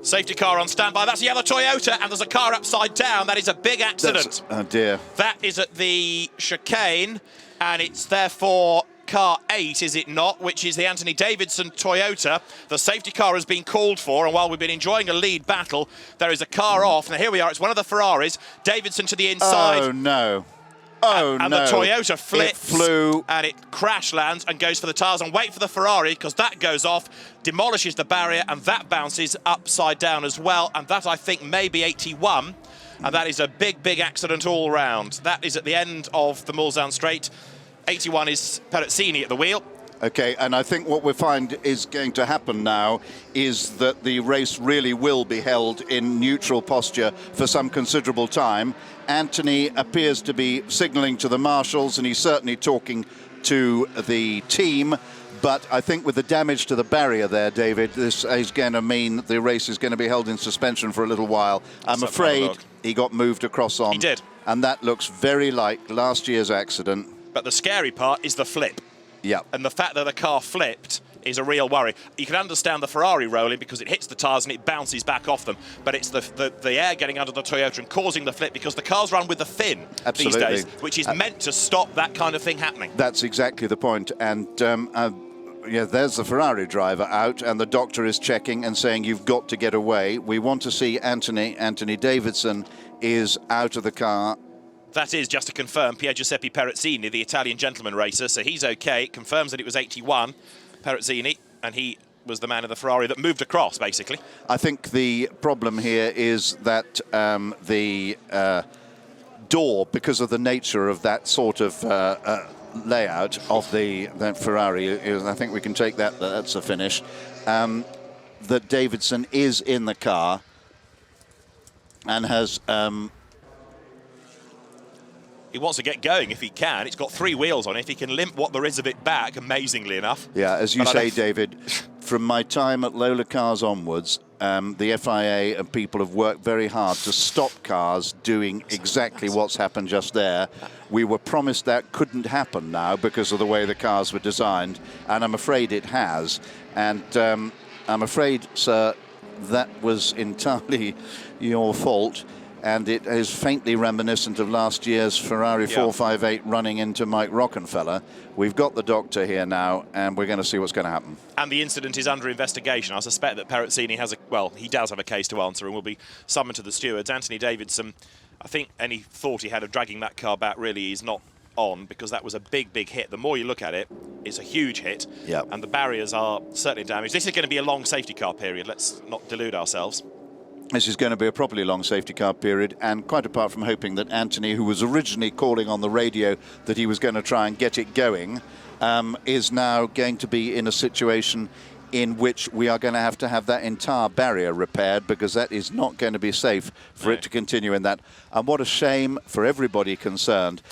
Safety car on standby. That's a yellow Toyota, and there's a car upside down. That is a big accident. Oh dear. That is at the chicane, and it's therefore car 8, is it not, which is the Anthony Davidson Toyota. The safety car has been called for, and while we've been enjoying a lead battle, there is a car off. Now here we are, it's one of the Ferraris. Davidson to the inside. Oh no. Oh and no. the Toyota flips. It flew. And it crash lands and goes for the tyres. And wait for the Ferrari, because that goes off, demolishes the barrier, and that bounces upside down as well. And that, I think, may be 81. And that is a big, big accident all round. That is at the end of the Mulsanne Straight. 81 is Perazzini at the wheel. Okay, and I think what we find is going to happen now is that the race really will be held in neutral posture for some considerable time. Anthony appears to be signalling to the marshals, and he's certainly talking to the team. But I think with the damage to the barrier there, David, this is going to mean the race is going to be held in suspension for a little while. I'm afraid he got moved across on. He did. And that looks very like last year's accident. But the scary part is the flip. Yeah. And the fact that the car flipped is a real worry. You can understand the Ferrari rolling because it hits the tyres and it bounces back off them. But it's the air getting under the Toyota and causing the flip, because the cars run with the fin these days, which is meant to stop that kind of thing happening. That's exactly the point. And yeah, there's the Ferrari driver out, and the doctor is checking and saying, you've got to get away. We want to see Anthony Davidson is out of the car. That is, just to confirm, Piergiuseppe Perazzini, the Italian gentleman racer, so he's okay. It confirms that it was 81, Perazzini, and he was the man of the Ferrari that moved across, basically. I think the problem here is that the door, because of the nature of that sort of layout of that Ferrari, I think we can take that's a finish, that Davidson is in the car and has... He wants to get going if he can. It's got 3 wheels on it. If he can limp what there is of it back, amazingly enough. Yeah, as you say, David, from my time at Lola Cars onwards, the FIA and people have worked very hard to stop cars doing exactly what's happened just there. We were promised that couldn't happen now because of the way the cars were designed, and I'm afraid it has. And I'm afraid, sir, that was entirely your fault. And it is faintly reminiscent of last year's Ferrari 458 running into Mike Rockenfeller. We've got the doctor here now, and we're going to see what's going to happen. And the incident is under investigation. I suspect that Perazzini has he does have a case to answer and will be summoned to the stewards. Anthony Davidson, I think any thought he had of dragging that car back really is not on, because that was a big, big hit. The more you look at it, it's a huge hit. Yep. And the barriers are certainly damaged. This is going to be a long safety car period. Let's not delude ourselves. This is going to be a properly long safety car period, and quite apart from hoping that Anthony, who was originally calling on the radio that he was going to try and get it going, is now going to be in a situation in which we are going to have that entire barrier repaired, because that is not going to be safe for it to continue in that. And what a shame for everybody concerned.